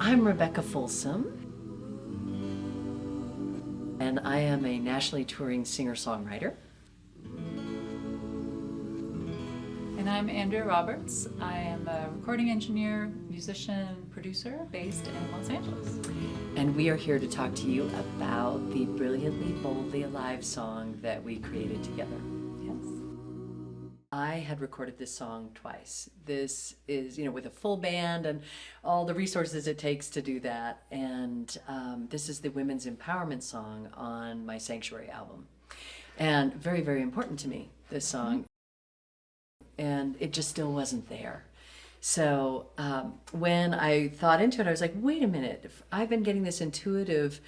I'm Rebecca Folsom, and I am a nationally touring singer-songwriter. And I'm Andrea Roberts. I am a recording engineer, musician, producer based in Los Angeles. And we are here to talk to you about the Brilliantly Boldly Alive song that we created together. Yes. I had recorded this song twice. This is, with a full band and all the resources it takes to do that. And this is the women's empowerment song on my Sanctuary album. And very, very important to me, this song. And it just still wasn't there. So when I thought into it, I was like, wait a minute, I've been getting this intuitive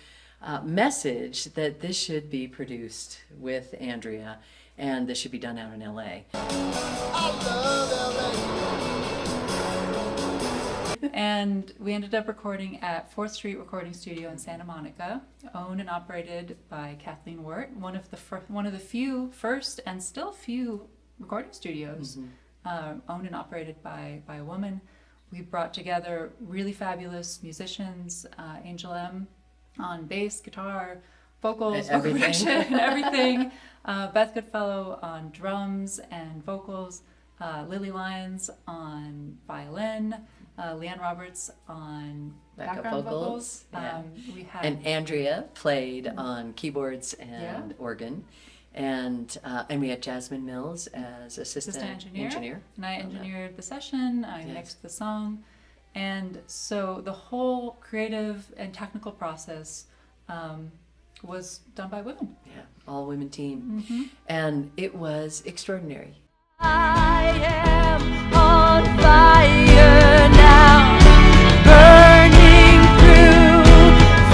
message that this should be produced with Andrea and this should be done out in LA. And we ended up recording at 4th Street Recording Studio in Santa Monica, owned and operated by Kathleen Wirt, one of the few first and still few recording studios owned and operated by a woman. We brought together really fabulous musicians, Angel M on bass, guitar, vocals, vocal production, everything. Beth Goodfellow on drums and vocals, Lily Lyons on violin, Leanne Roberts on background vocals. Yeah. We had And Andrea played on keyboards and organ. And we had Jasmine Mills as assistant engineer. And I engineered the session, I mixed the song. And so the whole creative and technical process was done by women. Yeah, all women team. Mm-hmm. And it was extraordinary. I am on fire now, burning through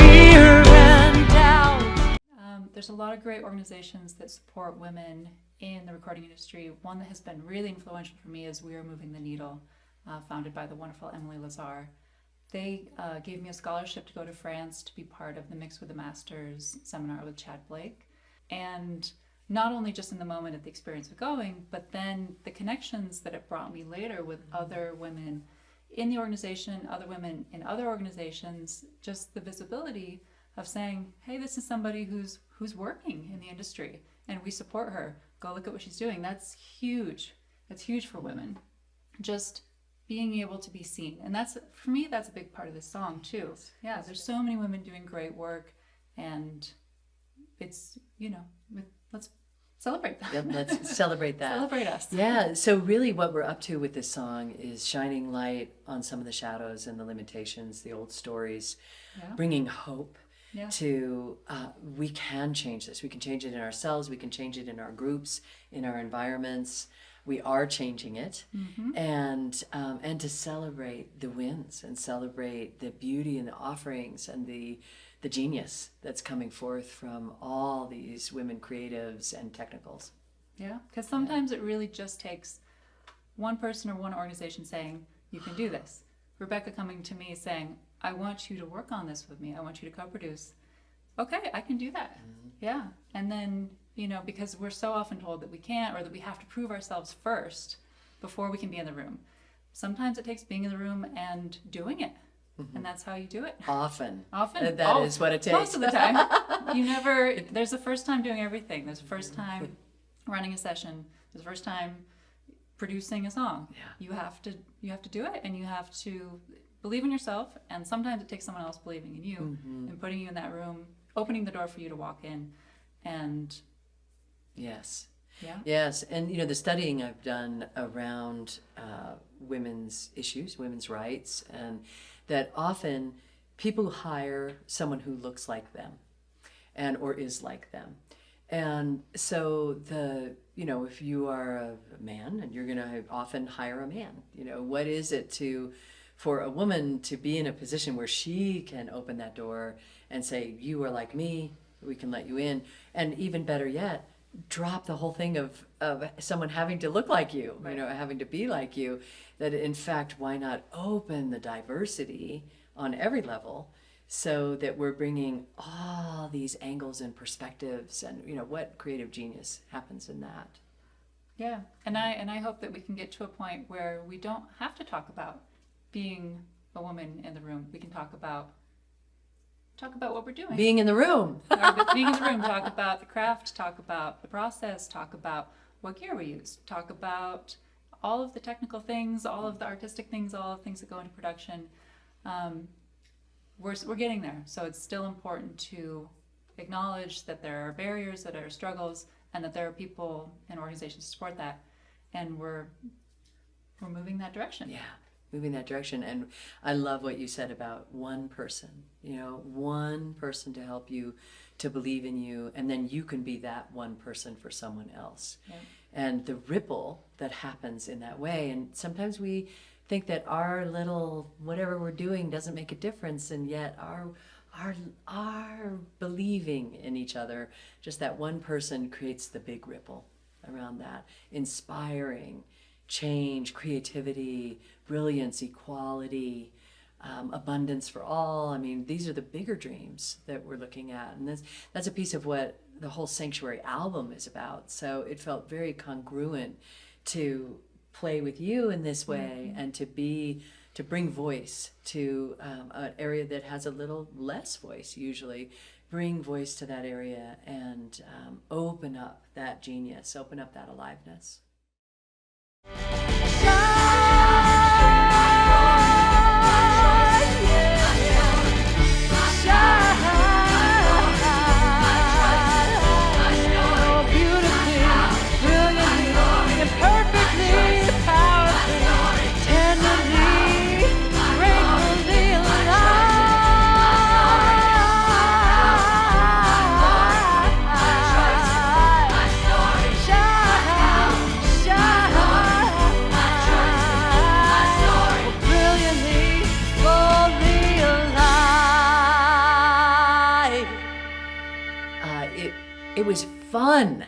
fear and doubt. There's a lot of great organizations that support women in the recording industry. One that has been really influential for me is We Are Moving the Needle, founded by the wonderful Emily Lazar. They gave me a scholarship to go to France to be part of the Mix with the Masters seminar with Chad Blake. And not only just in the moment of the experience of going, but then the connections that it brought me later with other women in the organization, other women in other organizations, just the visibility of saying, hey, this is somebody who's working in the industry and we support her. Go look at what she's doing. That's huge. That's huge for women. Just being able to be seen. And that's, for me, that's a big part of this song too. Yeah, there's so many women doing great work and it's, let's celebrate that. Yep, let's celebrate that. Celebrate us. Yeah, so really what we're up to with this song is shining light on some of the shadows and the limitations, the old stories, bringing hope to we can change this. We can change it in ourselves. We can change it in our groups, in our environments. We are changing it, and to celebrate the wins and celebrate the beauty and the offerings and the genius that's coming forth from all these women creatives and technicals. Yeah, because sometimes it really just takes one person or one organization saying, you can do this. Rebecca coming to me saying, I want you to work on this with me. I want you to co-produce. Okay, I can do that. Yeah. And then, because we're so often told that we can't or that we have to prove ourselves first before we can be in the room. Sometimes it takes being in the room and doing it. And that's how you do it. Often. That is what it takes. Most of the time. There's the first time doing everything. There's the first time running a session. There's the first time producing a song. Yeah. You have to do it and you have to believe in yourself. And sometimes it takes someone else believing in you and putting you in that room, opening the door for you to walk in. And yes. Yeah. Yes, and the studying I've done around women's issues, women's rights, and that often people hire someone who looks like them and or is like them. And so if you are a man and you're going to often hire a man, what is it for a woman to be in a position where she can open that door and say, you are like me, we can let you in. And even better yet, drop the whole thing of someone having to look like you, having to be like you, that in fact, why not open the diversity on every level so that we're bringing all these angles and perspectives and, what creative genius happens in that. Yeah, and I hope that we can get to a point where we don't have to talk about being a woman in the room. We can talk about what we're doing. Being in the room. Being in the room, talk about the craft, talk about the process, talk about what gear we use, talk about all of the technical things, all of the artistic things, all of the things that go into production. We're getting there. So it's still important to acknowledge that there are barriers, that there are struggles, and that there are people and organizations to support that. And we're moving that direction. Yeah, moving that direction. And I love what you said about one person, one person to help you, to believe in you, and then you can be that one person for someone else. Yeah. And the ripple that happens in that way. And sometimes we think that our little whatever we're doing doesn't make a difference, and yet our believing in each other, just that one person creates the big ripple around that, inspiring change, creativity, brilliance, equality, abundance for all. I mean, these are the bigger dreams that we're looking at, and that's a piece of what the whole Sanctuary album is about. So it felt very congruent to play with you in this way, and to bring voice to an area that has a little less voice usually. Bring voice to that area and open up that genius, open up that aliveness. It was fun.